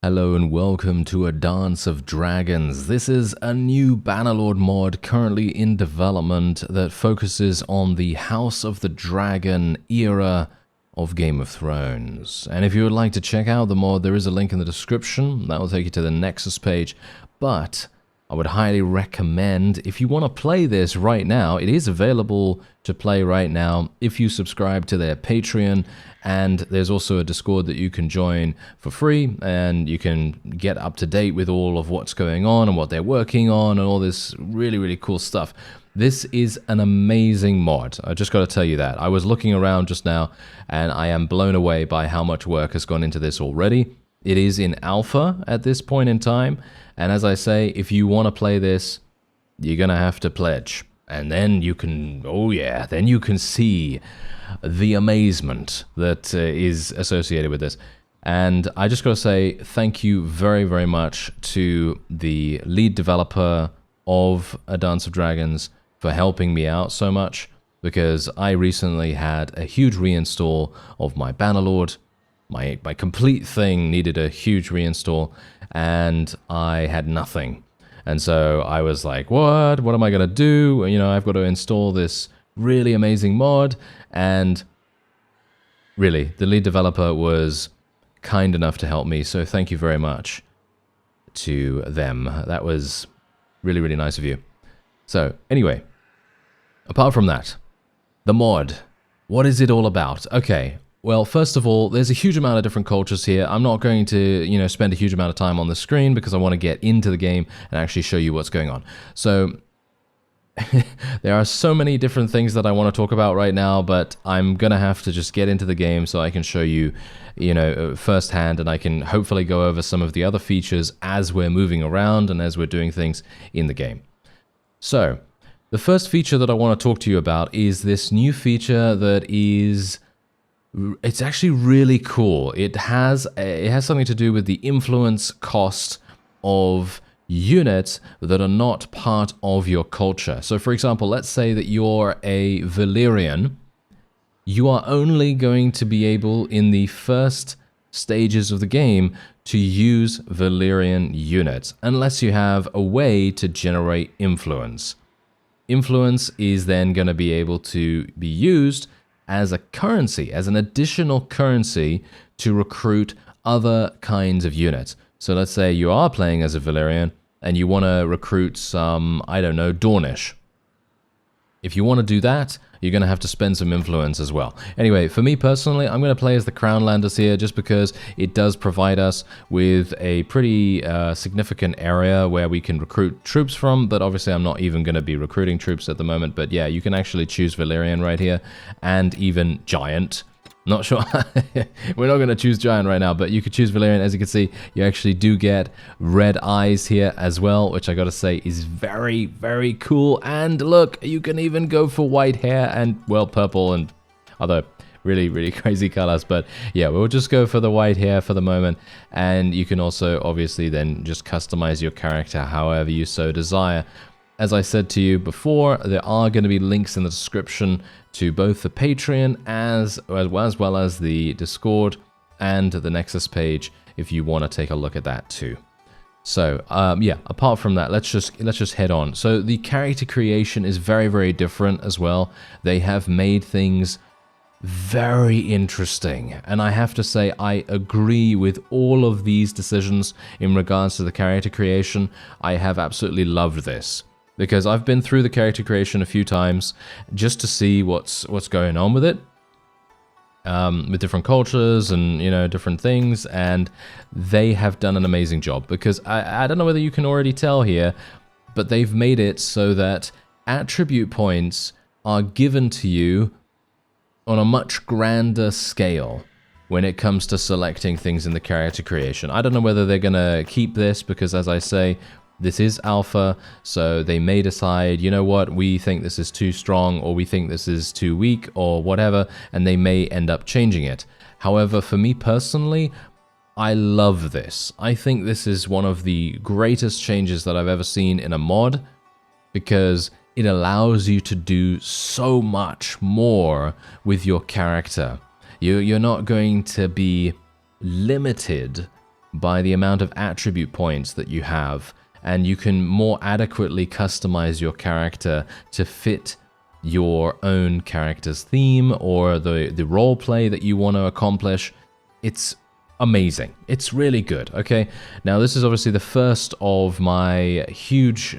Hello and welcome to A Dance of Dragons. This is a new Bannerlord mod currently in development that focuses on the House of the Dragon era of Game of Thrones. And if you would like to check out the mod, there is a link in the description. That will take you to the Nexus page. But I would highly recommend, if you want to play this right now, it is available to play right now if you subscribe to their Patreon, and there's also a Discord that you can join for free, and you can get up to date with all of what's going on and what they're working on and all this really cool stuff. This is an amazing mod. I just got to tell you that. I was looking around just now, and I am blown away by how much work has gone into this already. It is in alpha at this point in time, and as I say, if you want to play this, you're going to have to pledge. And then you can, oh yeah, then you can see the amazement that is associated with this. And I just got to say thank you very much to the lead developer of A Dance of Dragons for helping me out so much, because I recently had a huge reinstall of my Bannerlord. My complete thing needed a huge reinstall, and I had nothing. And so I was like, what am I going to do? You know, I've got to install this really amazing mod. And really, the lead developer was kind enough to help me. So thank you very much to them. That was really nice of you. So anyway, apart from that, the mod, what is it all about? Okay. Well, first of all, there's a huge amount of different cultures here. I'm not going to, spend a huge amount of time on the screen because I want to get into the game and actually show you what's going on. So there are so many different things that I want to talk about right now, but I'm going to have to just get into the game so I can show you, firsthand, and I can hopefully go over some of the other features as we're moving around and as we're doing things in the game. So the first feature that I want to talk to you about is this new feature that is... It's actually really cool. It has something to do with the influence cost of units that are not part of your culture. So for example, let's say that you're a Valyrian. You are only going to be able in the first stages of the game to use Valyrian units, unless you have a way to generate influence. Influence is then going to be able to be used as a currency, as an additional currency to recruit other kinds of units. So let's say you are playing as a Valyrian and you want to recruit some, I don't know, Dornish. If you want to do that, you're going to have to spend some influence as well. Anyway, for me personally, I'm going to play as the Crownlanders here just because it does provide us with a pretty significant area where we can recruit troops from, but obviously I'm not even going to be recruiting troops at the moment. But yeah, you can actually choose Valyrian right here, and even Giant. Not sure. We're not going to choose Giant right now, but you could choose Valyrian. As you can see, you actually do get red eyes here as well, which I got to say is very cool. And look, you can even go for white hair and, well, purple and other really crazy colors. But yeah, we'll just go for the white hair for the moment. And you can also obviously then just customize your character however you so desire. As I said to you before, there are going to be links in the description to both the Patreon as well as the Discord and the Nexus page if you want to take a look at that too. So yeah, apart from that, let's just head on. So the character creation is very different as well. They have made things very interesting, and I have to say I agree with all of these decisions in regards to the character creation. I have absolutely loved this, because I've been through the character creation a few times just to see what's going on with it, with different cultures and different things, and they have done an amazing job. Because I don't know whether you can already tell here, but they've made it so that attribute points are given to you on a much grander scale when it comes to selecting things in the character creation. I don't know whether they're gonna keep this, because as I say, this is alpha, so they may decide, you know what, we think this is too strong, or we think this is too weak, or whatever, and they may end up changing it. However, for me personally, I love this. I think this is one of the greatest changes that I've ever seen in a mod, because it allows you to do so much more with your character. You're not going to be limited by the amount of attribute points that you have, and you can more adequately customize your character to fit your own character's theme or the role play that you want to accomplish. It's amazing. It's really good, okay? Now, this is obviously the first of my huge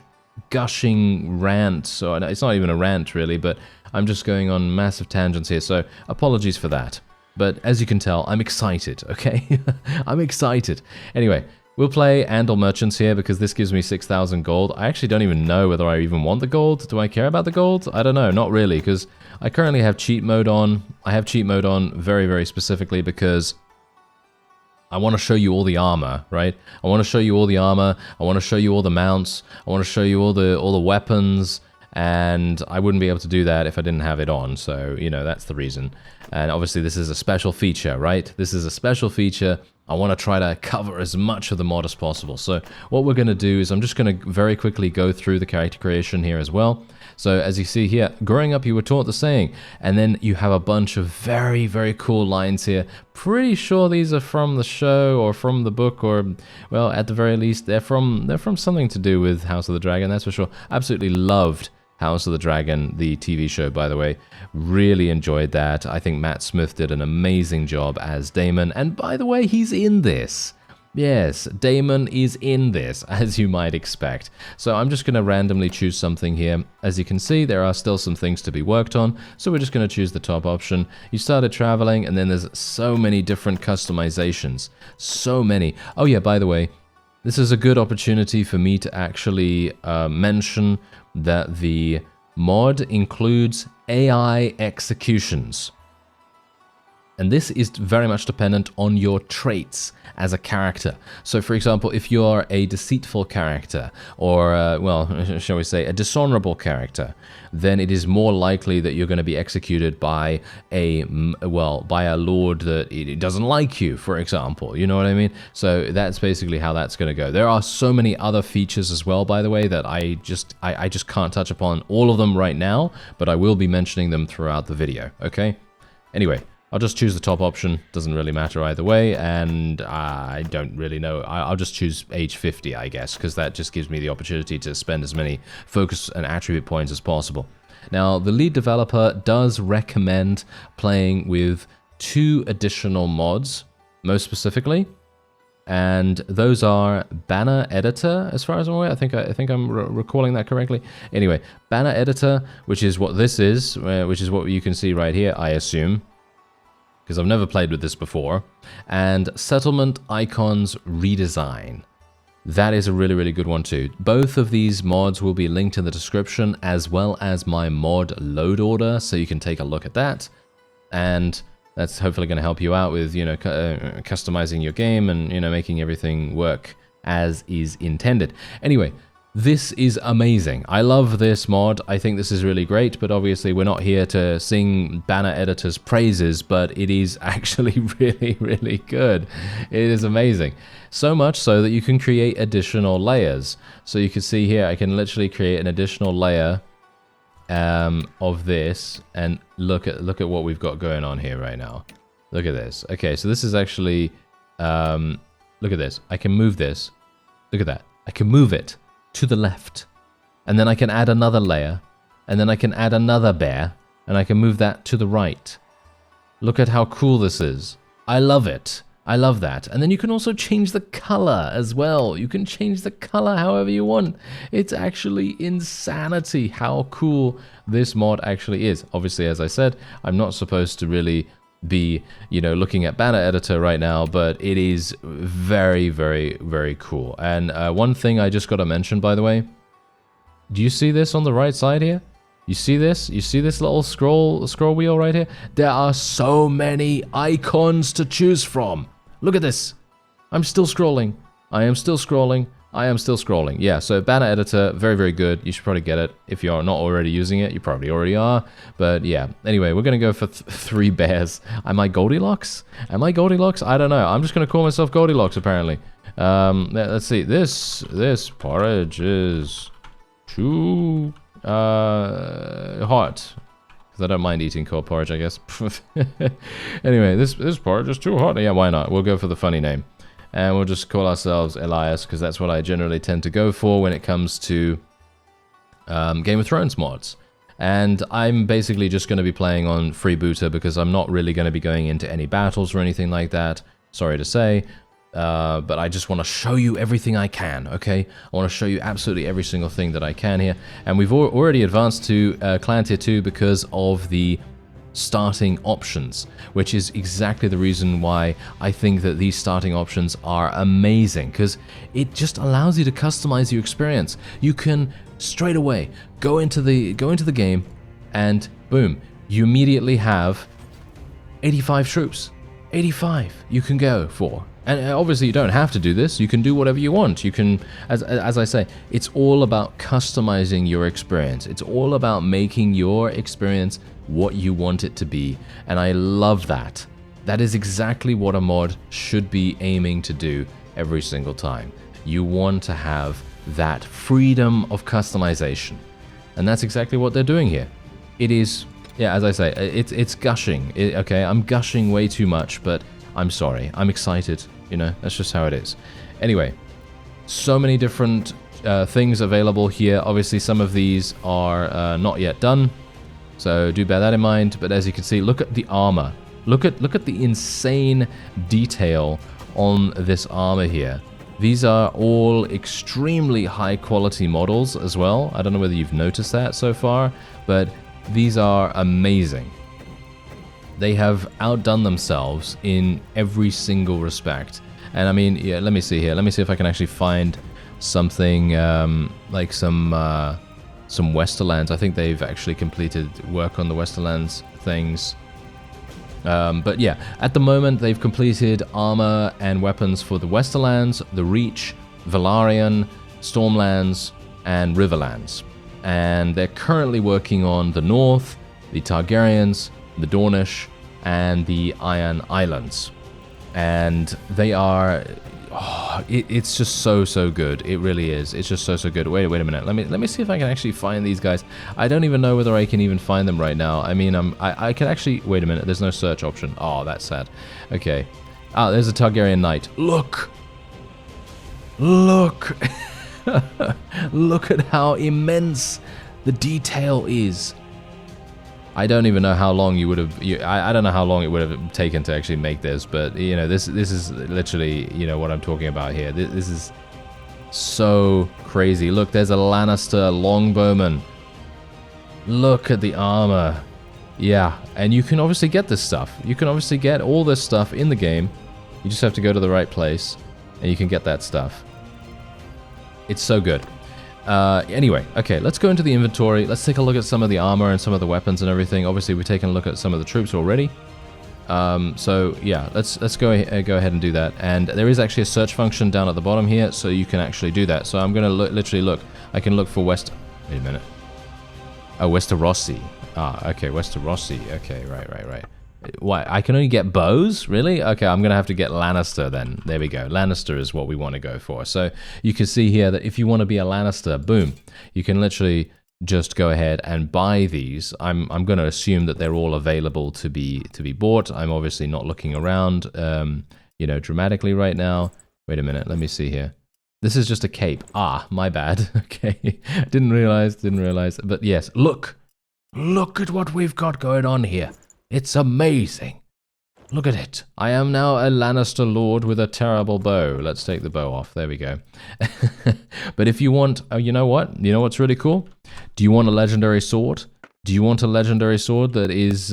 gushing rant, so it's not even a rant really, but I'm just going on massive tangents here, so apologies for that. But as you can tell, I'm excited, okay? I'm excited. Anyway, we'll play Andal Merchants here because this gives me 6,000 gold. I actually don't even know whether I even want the gold. Do I care about the gold? I don't know, not really, because I currently have cheat mode on. I have cheat mode on very, very specifically because I want to show you all the armor, right? I want to show you all the armor. I want to show you all the mounts. I want to show you all the weapons, and I wouldn't be able to do that if I didn't have it on. So, you know, that's the reason. And obviously this is a special feature, right? This is a special feature. I want to try to cover as much of the mod as possible. So what we're going to do is I'm just going to very quickly go through the character creation here as well. So as you see here, growing up you were taught the saying, and then you have a bunch of very, very cool lines here. Pretty sure these are from the show or from the book, or, well, at the very least, they're from something to do with House of the Dragon, that's for sure. Absolutely loved House of the Dragon, the TV show, by the way. Really enjoyed that. I think Matt Smith did an amazing job as Daemon, and by the way, he's in this. Yes, Daemon is in this, as you might expect. So I'm just going to randomly choose something here. As you can see, there are still some things to be worked on, so we're just going to choose the top option. You started traveling, and then there's so many different customizations. So many. Oh yeah, by the way, this is a good opportunity for me to actually mention that the mod includes AI executions. And this is very much dependent on your traits as a character. So for example, if you are a deceitful character, or, well, shall we say, a dishonorable character, then it is more likely that you're going to be executed by a lord that it doesn't like you, for example. You know what I mean? So that's basically how that's going to go. There are so many other features as well, by the way, that I just can't touch upon all of them right now, but I will be mentioning them throughout the video, okay? Anyway, I'll just choose the top option, doesn't really matter either way, and I don't really know. I'll just choose age 50, I guess, because that just gives me the opportunity to spend as many focus and attribute points as possible. Now, the lead developer does recommend playing with 2 additional mods, most specifically, and those are Banner Editor, as far as I'm aware. I think I'm recalling that correctly. Anyway, Banner Editor, which is what this is, which is what you can see right here, I assume, because I've never played with this before, and Settlement Icons Redesign. That is a really, really good one too. Both of these mods will be linked in the description, as well as my mod load order, so you can take a look at that. And that's hopefully going to help you out with, you know, customizing your game and, you know, making everything work as is intended. Anyway, this is amazing. I love this mod. I think this is really great, but obviously we're not here to sing Banner Editor's praises, but it is actually really, really good. It is amazing. So much so that you can create additional layers. So you can see here, I can literally create an additional layer of this, and look at what we've got going on here right now. Look at this. Okay, so this is actually, look at this. I can move this. Look at that. I can move it to the left, and then I can add another layer, and then I can add another bear, and I can move that to the right. Look at how cool this is. I love it. I love that. And then you can also change the color as well. You can change the color however you want. It's actually insanity how cool this mod actually is. Obviously, as I said, I'm not supposed to really be, you know, looking at Banner Editor right now, but it is very, very, very cool. And one thing I just got to mention, by the way, do you see this on the right side here? You see this? You see this little scroll wheel right here? There are so many icons to choose from. Look at this. I'm still scrolling. I am still scrolling. I am still scrolling. Yeah, so Banner Editor, very, very good. You should probably get it. If you're not already using it, you probably already are. But yeah, anyway, we're going to go for 3 bears. Am I Goldilocks? Am I Goldilocks? I don't know. I'm just going to call myself Goldilocks, apparently. Let's see. This porridge is too hot. Because I don't mind eating cold porridge, I guess. Anyway, this porridge is too hot. Yeah, why not? We'll go for the funny name. and we'll just call ourselves Elias, because that's what I generally tend to go for when it comes to Game of Thrones mods. And I'm basically just going to be playing on freebooter because I'm not really going to be going into any battles or anything like that, sorry to say. But I just want to show you everything I can, okay? I want to show you absolutely every single thing that I can here. And we've already advanced to Clan Tier 2 because of the starting options, which is exactly the reason why I think that these starting options are amazing, because it just allows you to customize your experience. You can straight away go into the game and boom, you immediately have 85 troops. 85 you can go for. And obviously you don't have to do this. You can do whatever you want. You can, as I say, it's all about customizing your experience. It's all about making your experience what you want it to be. And I love that. That is exactly what a mod should be aiming to do every single time. You want to have that freedom of customization. And that's exactly what they're doing here. It is, yeah, as I say, it's gushing. Okay, I'm gushing way too much, but I'm sorry. I'm excited. You know, that's just how it is. Anyway, so many different things available here. Obviously, some of these are not yet done, so do bear that in mind. But as you can see, look at the armor. Look at the insane detail on this armor here. These are all extremely high quality models as well. I don't know whether you've noticed that so far, but these are amazing. They have outdone themselves in every single respect. And I mean, yeah, let me see here. Let me see if I can actually find something like some Westerlands. I think they've actually completed work on the Westerlands things. But yeah, at the moment they've completed armor and weapons for the Westerlands, the Reach, Valarian, Stormlands, and Riverlands. And they're currently working on the North, the Targaryens, the Dornish, and the Iron Islands. And they are, it's just so good. It really is. It's just so good. Wait a minute. Let me see if I can actually find these guys. I don't even know whether I can even find them right now. I mean, I can actually, wait a minute. There's no search option. Oh, that's sad. Okay. Ah, there's a Targaryen knight. Look. Look at how immense the detail is. I don't even know how long you would have. I don't know how long it would have taken to actually make this, but you know, this is literally, you know, what I'm talking about here. This is so crazy. Look, there's a Lannister longbowman. Look at the armor. Yeah, and you can obviously get this stuff. You can obviously get all this stuff in the game. You just have to go to the right place, and you can get that stuff. It's so good. Anyway, okay, let's go into the inventory. Let's take a look at some of the armor and some of the weapons and everything. Obviously, we've taken a look at some of the troops already. So yeah, let's go ahead and do that. And there is actually a search function down at the bottom here, so you can actually do that. So I'm going to literally look. I can look for Wait a minute. Oh, Westerosi. Ah, okay, Westerosi. Okay, right. Why? I can only get bows? Really? Okay, I'm going to have to get Lannister then. There we go. Lannister is what we want to go for. So you can see here that if you want to be a Lannister, boom, you can literally just go ahead and buy these. I'm going to assume that they're all available to be bought. I'm obviously not looking around, you know, dramatically right now. Wait a minute. Let me see here. This is just a cape. Ah, my bad. Okay. Didn't realize. But yes, look at what we've got going on here. It's amazing. Look at it. I am now a Lannister lord with a terrible bow. Let's take the bow off. There we go. But if you want, you know what? You know what's really cool? Do you want a legendary sword? Do you want a legendary sword that is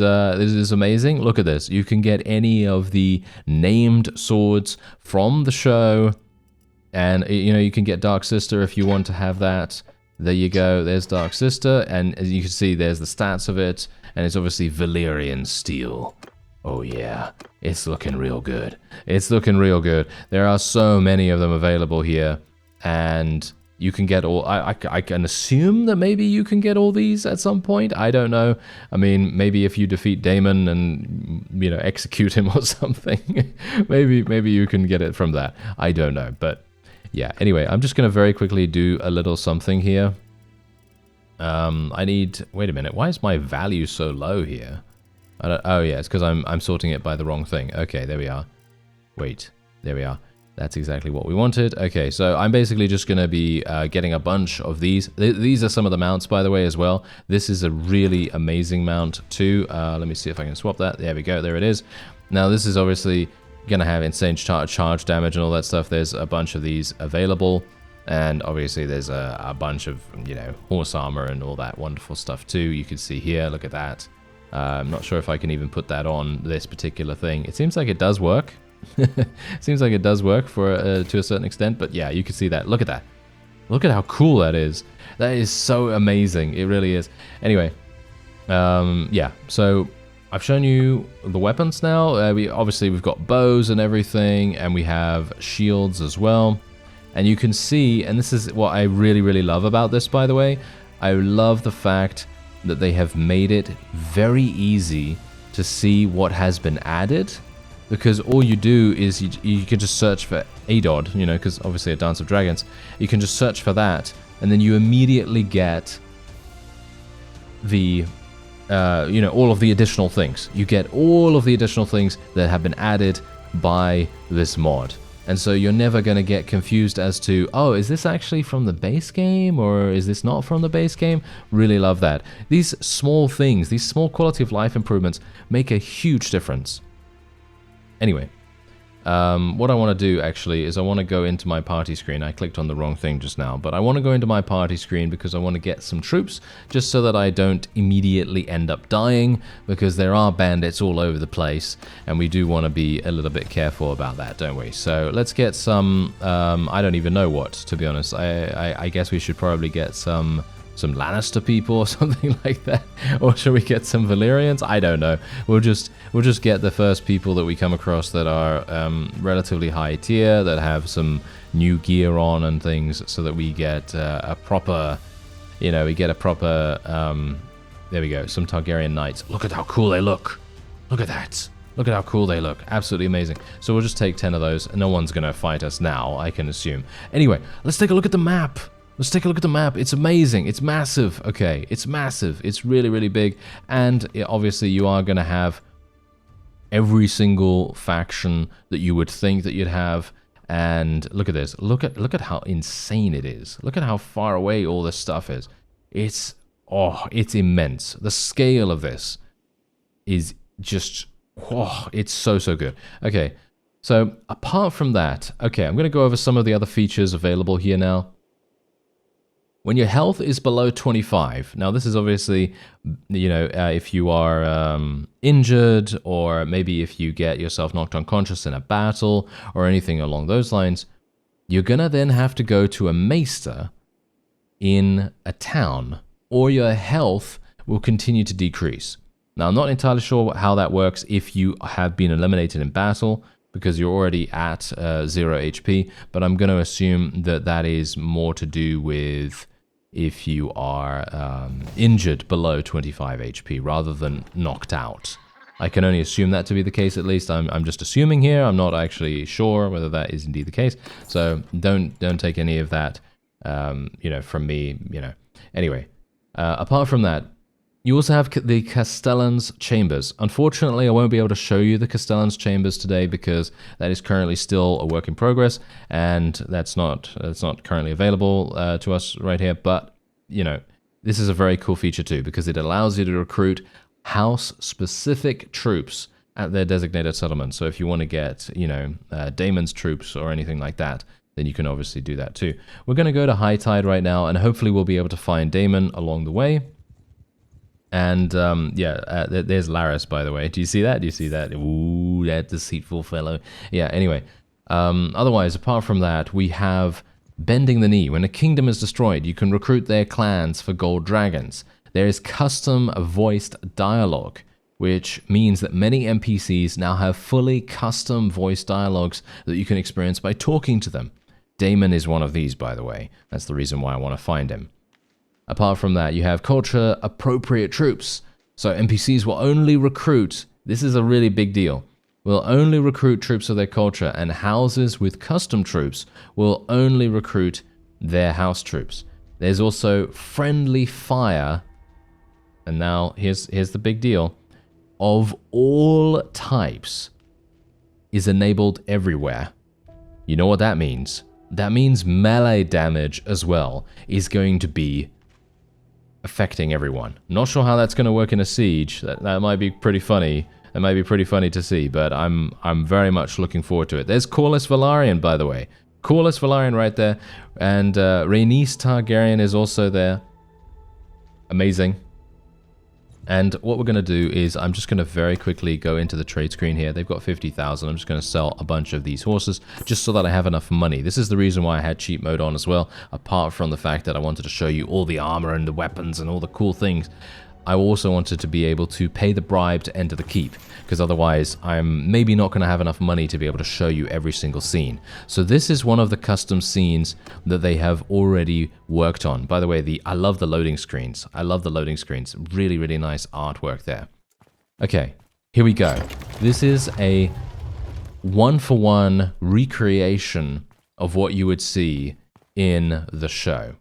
amazing? Look at this. You can get any of the named swords from the show. And, you know, you can get Dark Sister if you want to have that. There you go. There's Dark Sister. And as you can see, there's the stats of it. And it's obviously Valyrian steel. Oh yeah, it's looking real good. It's looking real good. There are so many of them available here. And you can get all... I can assume that maybe you can get all these at some point. I don't know. I mean, maybe if you defeat Daemon and, you know, execute him or something. maybe you can get it from that. I don't know. But yeah, anyway, I'm just going to very quickly do a little something here. I need... Wait a minute. Why is my value so low here? Oh, yeah. It's because I'm sorting it by the wrong thing. Okay, there we are. Wait. There we are. That's exactly what we wanted. Okay, so I'm basically just going to be getting a bunch of these. These are some of the mounts, by the way, as well. This is a really amazing mount, too. Let me see if I can swap that. There we go. There it is. Now, this is obviously going to have insane charge damage and all that stuff. There's a bunch of these available. And obviously, there's a bunch of, you know, horse armor and all that wonderful stuff, too. You can see here. Look at that. I'm not sure if I can even put that on this particular thing. It seems like it does work. Seems like it does work for to a certain extent, but yeah, you can see that. Look at that. Look at how cool that is. That is so amazing. It really is. Anyway, yeah. So I've shown you the weapons now. We've got bows and everything, and we have shields as well. And you can see, and this is what I really, really love about this, by the way. I love the fact that they have made it very easy to see what has been added. Because all you do is you can just search for ADOD, you know, because obviously a Dance of Dragons. You can just search for that, and then you immediately get the, you know, all of the additional things. You get all of the additional things that have been added by this mod. And so you're never going to get confused as to, oh, is this actually from the base game or is this not from the base game? Really love that. These small things, these small quality of life improvements make a huge difference. Anyway, what I want to do actually is I want to go into my party screen. I clicked on the wrong thing just now, but I want to go into my party screen because I want to get some troops just so that I don't immediately end up dying, because there are bandits all over the place and we do want to be a little bit careful about that, don't we? So let's get some, I don't even know what, to be honest. I guess we should probably get some Lannister people or something like that, or should we get some Valyrians? I don't know. We'll just get the first people that we come across that are relatively high tier, that have some new gear on and things, so that we get a proper, you know, there we go, some Targaryen knights. Look at how cool they look. Look at that. Look at how cool they look. Absolutely amazing. So we'll just take 10 of those. No one's gonna fight us now, I can assume. Anyway, let's take a look at the map. Let's take a look at the map. It's amazing. It's massive. Okay, it's massive. It's really, really big. And obviously, you are going to have every single faction that you would think that you'd have. And look at this. Look at how insane it is. Look at how far away all this stuff is. It's immense. The scale of this is just, it's so good. Okay, so apart from that, okay, I'm going to go over some of the other features available here now. When your health is below 25, now this is obviously, you know, if you are injured, or maybe if you get yourself knocked unconscious in a battle or anything along those lines, you're going to then have to go to a maester in a town, or your health will continue to decrease. Now, I'm not entirely sure how that works if you have been eliminated in battle, because you're already at 0 HP, but I'm going to assume that that is more to do with if you are injured below 25 HP rather than knocked out. I can only assume that to be the case, at least. I'm just assuming here. I'm not actually sure whether that is indeed the case. So don't take any of that, you know, from me, you know. Anyway, apart from that, you also have the Castellan's Chambers. Unfortunately, I won't be able to show you the Castellan's Chambers today because that is currently still a work in progress, and that's not currently available to us right here. But you know, this is a very cool feature too, because it allows you to recruit house-specific troops at their designated settlement. So if you want to get, you know, Daemon's troops or anything like that, then you can obviously do that too. We're going to go to High Tide right now, and hopefully we'll be able to find Daemon along the way. And yeah, there's Laris, by the way. Do you see that? Do you see that? Ooh, that deceitful fellow. Yeah, anyway. Otherwise, apart from that, we have Bending the Knee. When a kingdom is destroyed, you can recruit their clans for gold dragons. There is custom voiced dialogue, which means that many NPCs now have fully custom voice dialogues that you can experience by talking to them. Daemon is one of these, by the way. That's the reason why I want to find him. Apart from that, you have culture-appropriate troops. So NPCs will only recruit, this is a really big deal, will only recruit troops of their culture, and houses with custom troops will only recruit their house troops. There's also friendly fire, and now here's the big deal, of all types is enabled everywhere. You know what that means? That means melee damage as well is going to be affecting everyone. Not sure how that's going to work in a siege. That might be pretty funny. That might be pretty funny to see, but I'm very much looking forward to it. There's Corlys Velaryon, by the way. Corlys Velaryon right there, and Rhaenys Targaryen is also there. Amazing. And what we're going to do is I'm just going to very quickly go into the trade screen here. They've got 50,000. I'm just going to sell a bunch of these horses just so that I have enough money. This is the reason why I had cheat mode on as well, apart from the fact that I wanted to show you all the armor and the weapons and all the cool things. I also wanted to be able to pay the bribe to enter the keep, because otherwise I'm maybe not going to have enough money to be able to show you every single scene. So this is one of the custom scenes that they have already worked on. By the way, I love the loading screens. I love the loading screens. Really, really nice artwork there. Okay, here we go. This is a one-for-one recreation of what you would see in the show.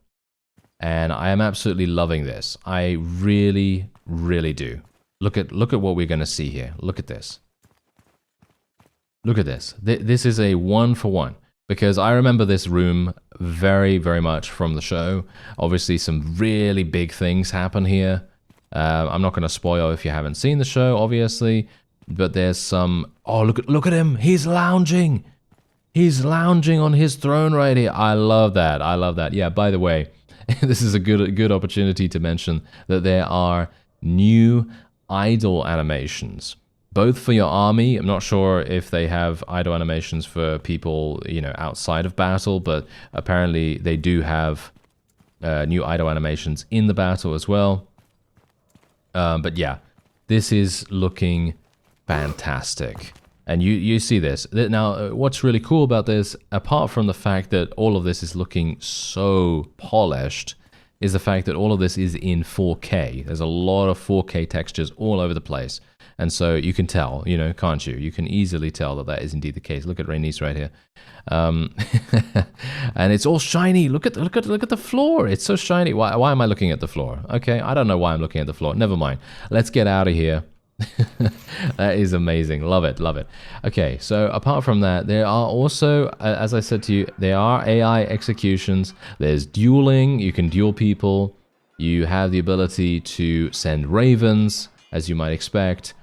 And I am absolutely loving this. I really, really do. Look at what we're going to see here. Look at this. Look at this. This is a one-for-one. Because I remember this room very, very much from the show. Obviously, some really big things happen here. I'm not going to spoil if you haven't seen the show, obviously. But there's some... Oh, look at him. He's lounging. He's lounging on his throne right here. I love that. I love that. Yeah, by the way... This is a good opportunity to mention that there are new idle animations, both for your army. I'm not sure if they have idle animations for people, you know, outside of battle, but apparently they do have new idle animations in the battle as well. But yeah, this is looking fantastic. And you see this. Now, what's really cool about this, apart from the fact that all of this is looking so polished, is the fact that all of this is in 4K. There's a lot of 4K textures all over the place. And so you can tell, you know, can't you? You can easily tell that that is indeed the case. Look at Rhaenys right here. And it's all shiny. Look at the floor. It's so shiny. Why am I looking at the floor? Okay, I don't know why I'm looking at the floor. Never mind. Let's get out of here. That is amazing. Love it, love it. Okay, so apart from that, there are also, as I said to you, there are AI executions. There's dueling. You can duel people. You have the ability to send ravens, as you might expect.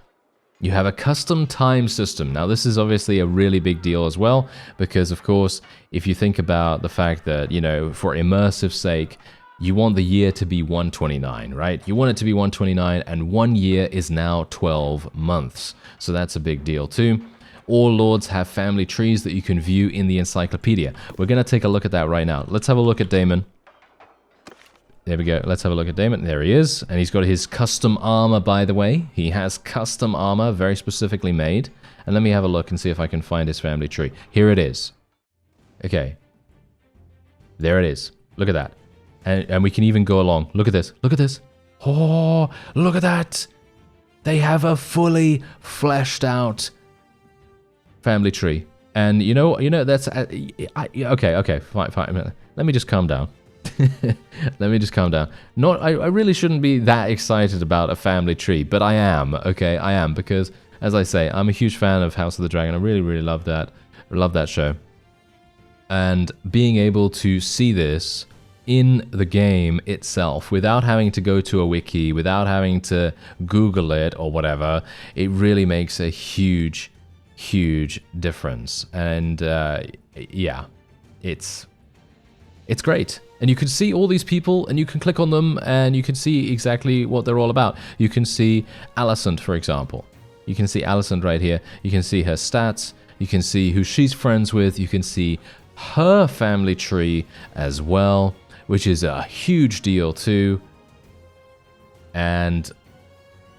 You have a custom time system. Now, this is obviously a really big deal as well, because, of course, if you think about the fact that, you know, for immersive sake, you want the year to be 129, right? You want it to be 129, and 1 year is now 12 months. So that's a big deal too. All lords have family trees that you can view in the encyclopedia. We're going to take a look at that right now. Let's have a look at Daemon. There we go. Let's have a look at Daemon. There he is. And he's got his custom armor, by the way. He has custom armor, very specifically made. And let me have a look and see if I can find his family tree. Here it is. Okay. There it is. Look at that. And we can even go along. Look at this. Look at this. Oh, look at that. They have a fully fleshed out family tree. And you know that's... okay, fine. Let me just calm down. Let me just calm down. I really shouldn't be that excited about a family tree, but I am, okay? I am, because, as I say, I'm a huge fan of House of the Dragon. I really, really love that. I love that show. And being able to see this in the game itself, without having to go to a wiki, without having to Google it or whatever, it really makes a huge difference. And yeah, it's great. And you can see all these people, and you can click on them, and you can see exactly what they're all about. You can see Alicent, for example. You can see Alicent right here. You can see her stats. You can see who she's friends with. You can see her family tree as well, which is a huge deal too. And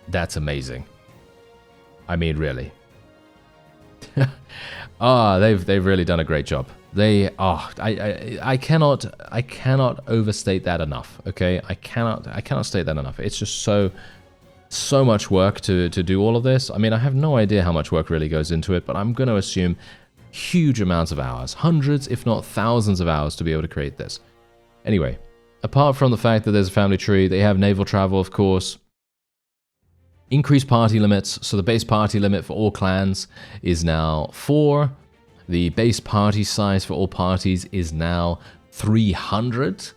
that's amazing. I mean, really. They've really done a great job. I cannot overstate that enough. Okay, I cannot state that enough. It's just so much work to do all of this. I mean, I have no idea how much work really goes into it, but I'm going to assume huge amounts of hours, hundreds if not thousands of hours to be able to create this. Anyway, apart from the fact that there's a family tree, they have naval travel, of course. Increased party limits, so the base party limit for all clans is now 4. The base party size for all parties is now 300.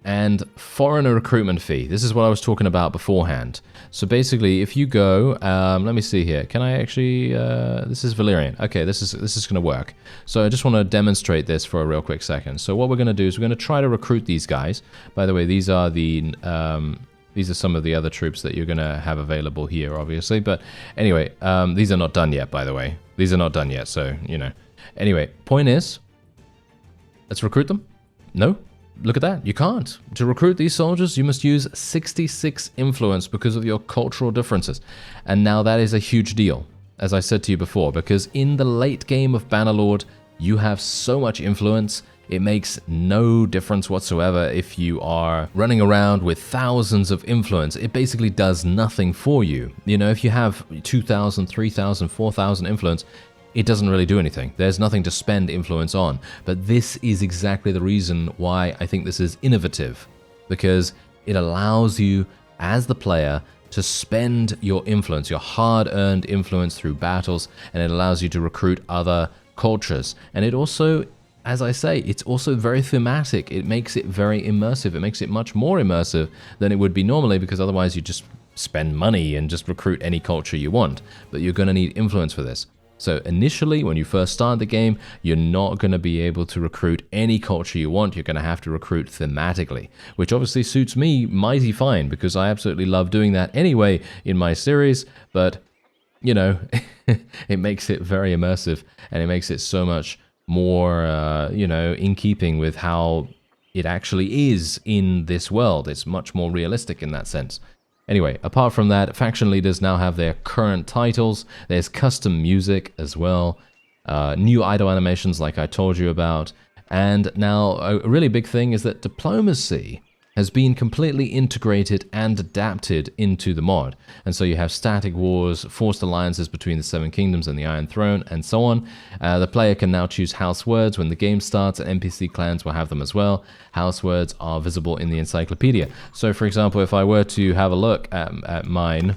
And foreigner recruitment fee. This is what I was talking about beforehand. So basically, if you go, let me see here. Can I actually? This is Valyrian. Okay, this is going to work. So I just want to demonstrate this for a real quick second. So what we're going to do is we're going to try to recruit these guys. By the way, these are some of the other troops that you're going to have available here, obviously. But anyway, these are not done yet. By the way, these are not done yet. So you know. Anyway, point is, let's recruit them. No. Look at that, you can't. To recruit these soldiers, you must use 66 influence because of your cultural differences. And now that is a huge deal, as I said to you before, because in the late game of Bannerlord, you have so much influence, it makes no difference whatsoever if you are running around with thousands of influence. It basically does nothing for you. You know, if you have 2,000, 3,000, 4,000 influence, it doesn't really do anything. There's nothing to spend influence on. But this is exactly the reason why I think this is innovative, because it allows you, as the player, to spend your influence, your hard-earned influence through battles, and it allows you to recruit other cultures. And it also, as I say, it's also very thematic. It makes it very immersive. It makes it much more immersive than it would be normally, because otherwise you just spend money and just recruit any culture you want. But you're going to need influence for this. So initially, when you first start the game, you're not going to be able to recruit any culture you want. You're going to have to recruit thematically, which obviously suits me mighty fine because I absolutely love doing that anyway in my series. But, you know, it makes it very immersive and it makes it so much more, you know, in keeping with how it actually is in this world. It's much more realistic in that sense. Anyway, apart from that, faction leaders now have their current titles. There's custom music as well, new idle animations like I told you about, and now a really big thing is that diplomacy has been completely integrated and adapted into the mod. And so you have static wars, forced alliances between the Seven Kingdoms and the Iron Throne, and so on. The player can now choose house words when the game starts, and NPC clans will have them as well. House words are visible in the encyclopedia. So for example, if I were to have a look at mine,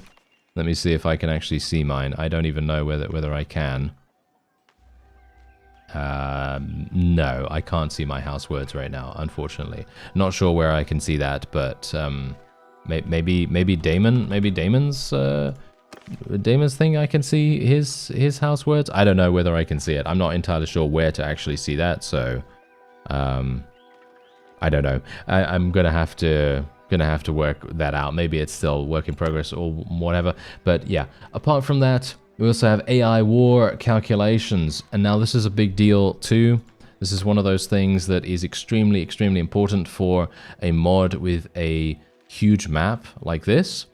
let me see if I can actually see mine. I don't even know whether I can. No, I can't see my house words right now, unfortunately. Not sure where I can see that, but maybe Daemon, Daemon's thing. I can see his house words. I don't know whether I can see it. I'm not entirely sure where to actually see that, so I don't know. I'm gonna have to work that out. Maybe it's still work in progress or whatever. But yeah, apart from that, we also have AI war calculations, and now this is a big deal too. This is one of those things that is extremely, extremely important for a mod with a huge map like this.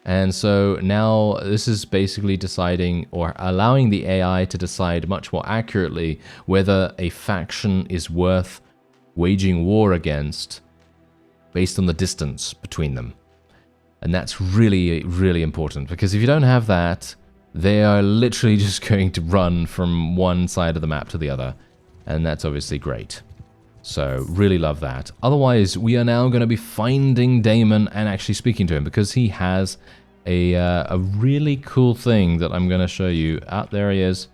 And so now this is basically deciding or allowing the AI to decide much more accurately whether a faction is worth waging war against based on the distance between them. And that's really, really important, because if you don't have that, they are literally just going to run from one side of the map to the other, and that's obviously great. So really love that. Otherwise, we are now going to be finding Daemon and actually speaking to him, because he has a really cool thing that I'm going to show you. Ah, there he is.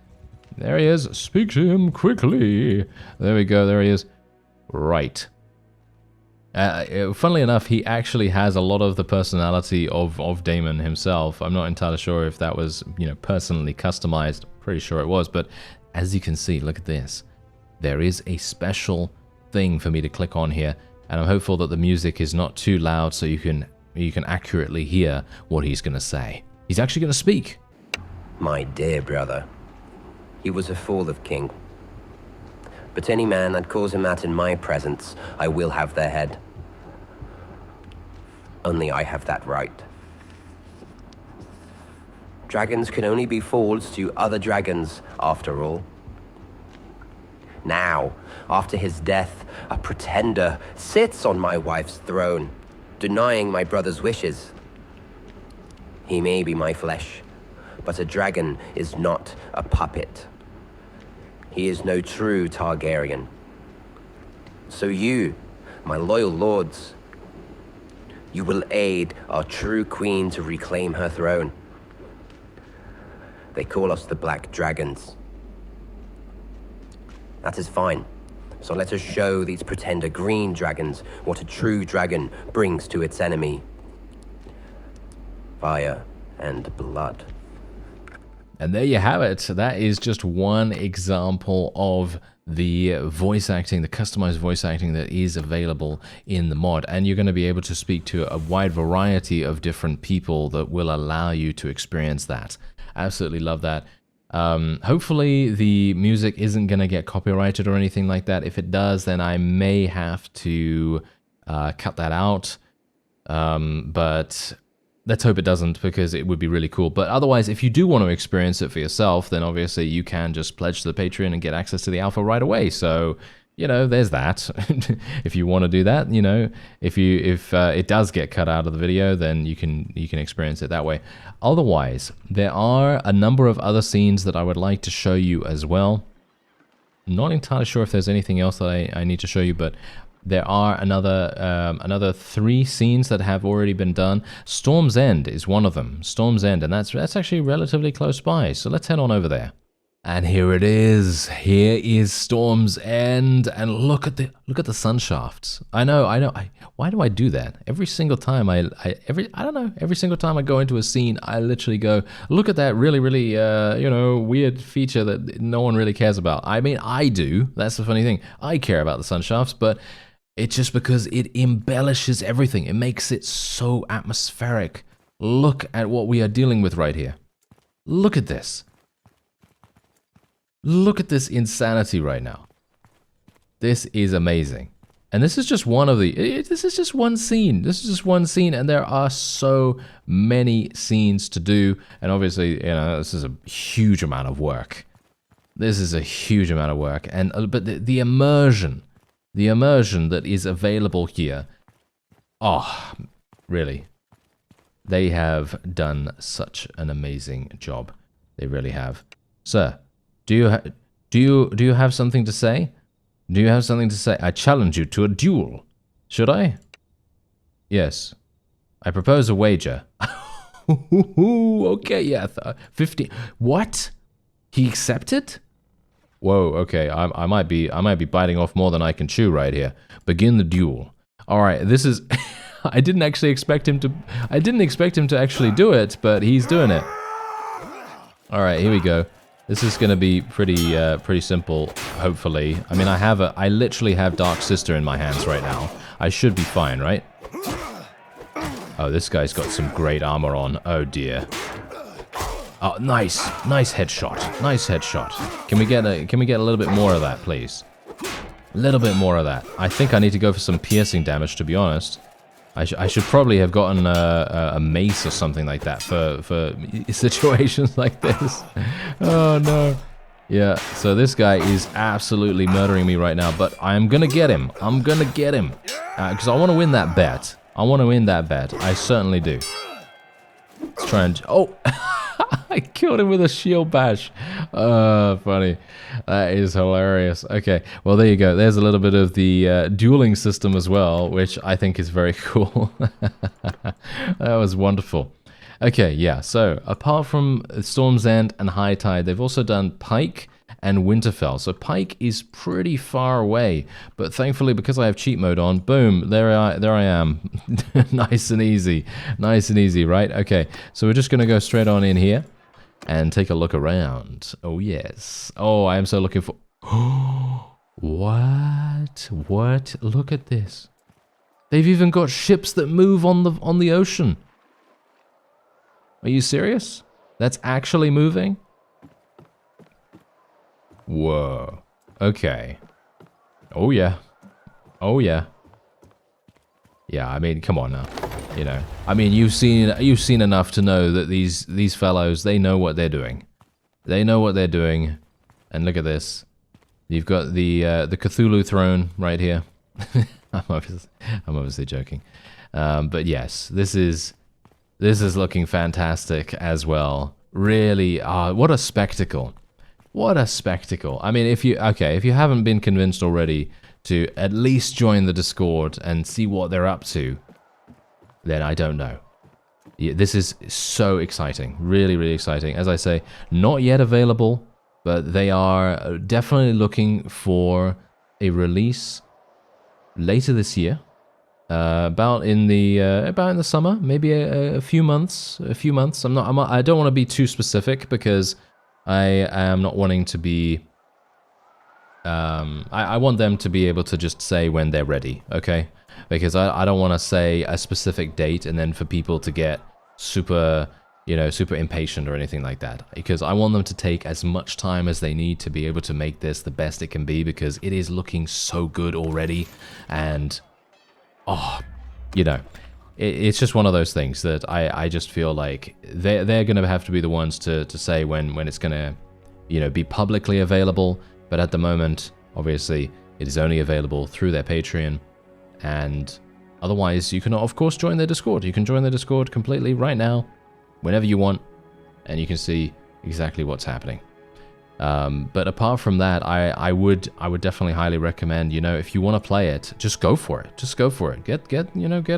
There he is. Speak to him quickly. There we go. There he is. Right. Funnily enough, he actually has a lot of the personality of Daemon himself. I'm not entirely sure if that was, you know, personally customized. Pretty sure it was, but as you can see, look at this. There is a special thing for me to click on here, and I'm hopeful that the music is not too loud so you can accurately hear what he's going to say. He's actually going to speak. My dear brother, he was a fool of king. But any man that calls him that in my presence, I will have their head. Only I have that right. Dragons can only be fools to other dragons, after all. Now, after his death, a pretender sits on my wife's throne, denying my brother's wishes. He may be my flesh, but a dragon is not a puppet. He is no true Targaryen. So you, my loyal lords, you will aid our true queen to reclaim her throne. They call us the Black Dragons. That is fine. So let us show these pretender green dragons what a true dragon brings to its enemy. Fire and blood. And there you have it. That is just one example of the voice acting, the customized voice acting that is available in the mod. And you're going to be able to speak to a wide variety of different people that will allow you to experience that. Absolutely love that. Hopefully the music isn't going to get copyrighted or anything like that. If it does, then I may have to cut that out. But let's hope it doesn't, because it would be really cool. But otherwise, if you do want to experience it for yourself, then obviously you can just pledge to the Patreon and get access to the alpha right away. So, you know, there's that. If you want to do that, you know, if it does get cut out of the video, then you can experience it that way. Otherwise, there are a number of other scenes that I would like to show you as well. Not entirely sure if there's anything else that I need to show you, but there are another 3 scenes that have already been done. Storm's End is one of them. Storm's End, and that's actually relatively close by. So let's head on over there. And here it is. Here is Storm's End, and look at the sun shafts. I know. Why do I do that? Every single time every single time I go into a scene, I literally go, look at that really weird feature that no one really cares about. I mean, I do. That's the funny thing. I care about the sun shafts, but it's just because it embellishes everything. It makes it so atmospheric. Look at what we are dealing with right here. Look at this. Look at this insanity right now. This is amazing. And this is just one of this is just one scene. This is just one scene, and there are so many scenes to do. And obviously, you know, this is a huge amount of work. This is a huge amount of work. And but the immersion that is available here, oh, really, they have done such an amazing job. They really have. Sir, do you have something to say? Do you have something to say? I challenge you to a duel. Should I? Yes. I propose a wager. Okay, yeah. 50. What? He accepted? Whoa, okay. I might be biting off more than I can chew right here. Begin the duel. All right, this is I didn't expect him to actually do it, but he's doing it. All right, here we go. This is going to be pretty simple, hopefully. I mean, I literally have Dark Sister in my hands right now. I should be fine, right? Oh, this guy's got some great armor on. Oh dear. Oh, nice headshot. Nice headshot. Can we get a little bit more of that, please? A little bit more of that. I think I need to go for some piercing damage, to be honest. I should probably have gotten a mace or something like that for situations like this. Oh no. Yeah, so this guy is absolutely murdering me right now, but I'm gonna get him. I'm gonna get him. Because I want to win that bet. I want to win that bet. I certainly do. Let's try and... Oh! I killed him with a shield bash. Funny. That is hilarious. Okay, well there you go. There's a little bit of the dueling system as well, which I think is very cool. That was wonderful. Okay, yeah, so apart from Storm's End and High Tide, they've also done Pike and Winterfell. So Pike is pretty far away, but thankfully because I have cheat mode on, boom, there I am. Nice and easy, right? Okay, so we're just gonna go straight on in here and take a look around. Oh yes. Oh, I am so looking for... What? Look at this. They've even got ships that move on the ocean. Are you serious? That's actually moving? Whoa. Okay. Oh yeah. Oh yeah. Yeah, I mean, come on now. You know, I mean, you've seen enough to know that these fellows, they know what they're doing. They know what they're doing. And look at this. You've got the Cthulhu throne right here. I'm obviously joking. But yes, this is looking fantastic as well. Really, what a spectacle. What a spectacle. I mean, if you haven't been convinced already to at least join the Discord and see what they're up to, then I don't know. Yeah, this is so exciting. Really, really exciting. As I say, not yet available but they are definitely looking for a release later this year. About in the summer, maybe a few months. I don't want to be too specific because I am not wanting to be. I want them to be able to just say when they're ready, okay? Because I don't want to say a specific date and then for people to get super impatient or anything like that. Because I want them to take as much time as they need to be able to make this the best it can be, because it is looking so good already. And it's just one of those things that I just feel like they're going to have to be the ones to say when it's going to, be publicly available. But at the moment, obviously, it is only available through their Patreon. And otherwise, you can, of course, join their Discord. You can join their Discord completely right now, whenever you want, and you can see exactly what's happening. But apart from that, I would definitely highly recommend, if you want to play it, just go for it. Just go for it. Get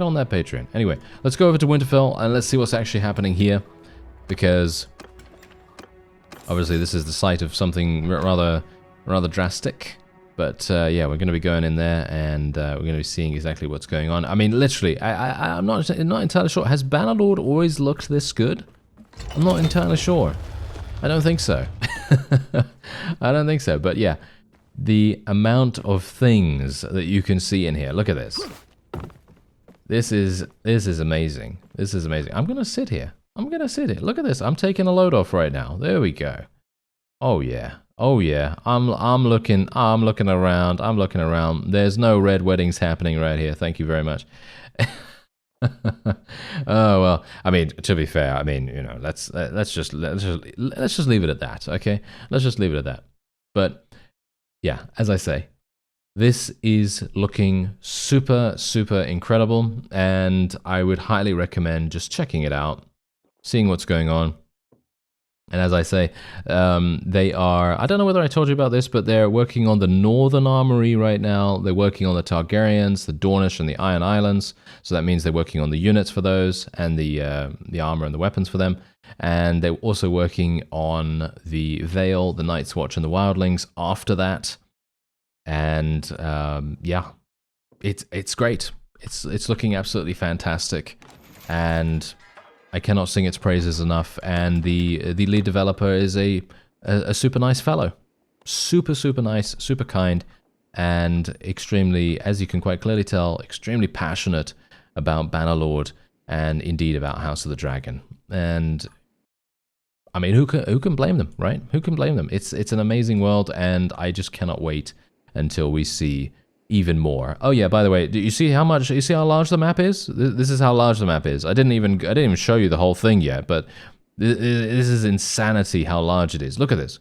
on that Patreon. Anyway, let's go over to Winterfell and let's see what's actually happening here, because obviously this is the site of something rather drastic. But yeah, we're going to be going in there and we're going to be seeing exactly what's going on. I mean, literally, I'm not entirely sure. Has Bannerlord always looked this good? I'm not entirely sure. I don't think so. I don't think so. But yeah, the amount of things that you can see in here. Look at this. This is amazing. This is amazing. I'm going to sit here. Look at this. I'm taking a load off right now. There we go. Oh yeah. Oh yeah. I'm looking around. There's no red weddings happening right here. Thank you very much. Oh well, I mean, to be fair, I mean, let's just leave it at that, okay? Let's just leave it at that. But yeah, as I say, this is looking super incredible, and I would highly recommend just checking it out, seeing what's going on. And as I say, they are, I don't know whether I told you about this, but they're working on the Northern Armory right now. They're working on the Targaryens, the Dornish, and the Iron Islands. So that means they're working on the units for those, and the armor and the weapons for them. And they're also working on the Vale, the Night's Watch, and the Wildlings after that. And yeah, it's great. It's looking absolutely fantastic. And I cannot sing its praises enough, and the lead developer is a super nice fellow. Super nice, super kind, and extremely, as you can quite clearly tell, extremely passionate about Bannerlord and indeed about House of the Dragon. And I mean, who can blame them, right? Who can blame them? It's an amazing world, and I just cannot wait until we see even more. Oh yeah, by the way, do you see how large the map is? This is how large the map is. I didn't even show you the whole thing yet, but this is insanity how large it is. Look at this.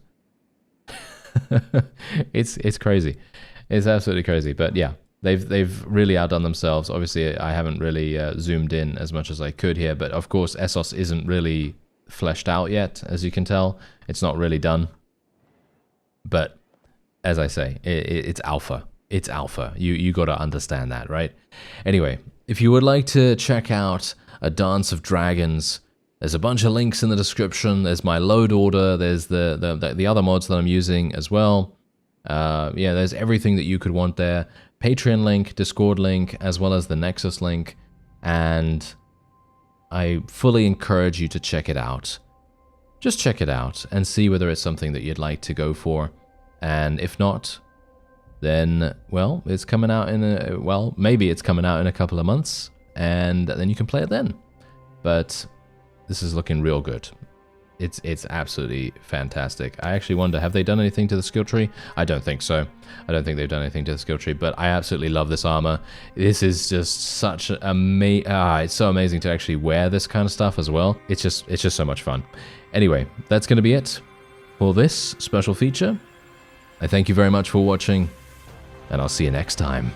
It's crazy. It's absolutely crazy. But yeah, they've really outdone themselves. Obviously, I haven't really zoomed in as much as I could here, but of course, Essos isn't really fleshed out yet, as you can tell. It's not really done. But as I say, it's alpha. It's alpha. You got to understand that, right? Anyway, if you would like to check out A Dance of Dragons, there's a bunch of links in the description. There's my load order. There's the other mods that I'm using as well. Yeah, there's everything that you could want there. Patreon link, Discord link, as well as the Nexus link. And I fully encourage you to check it out. Just check it out and see whether it's something that you'd like to go for. And if not, then, well, it's coming out maybe it's coming out in a couple of months, and then you can play it then. But this is looking real good. It's absolutely fantastic. I actually wonder, have they done anything to the skill tree? I don't think so. I don't think they've done anything to the skill tree, but I absolutely love this armor. This is just such it's so amazing to actually wear this kind of stuff as well. It's just so much fun. Anyway, that's going to be it for this special feature. I thank you very much for watching, and I'll see you next time.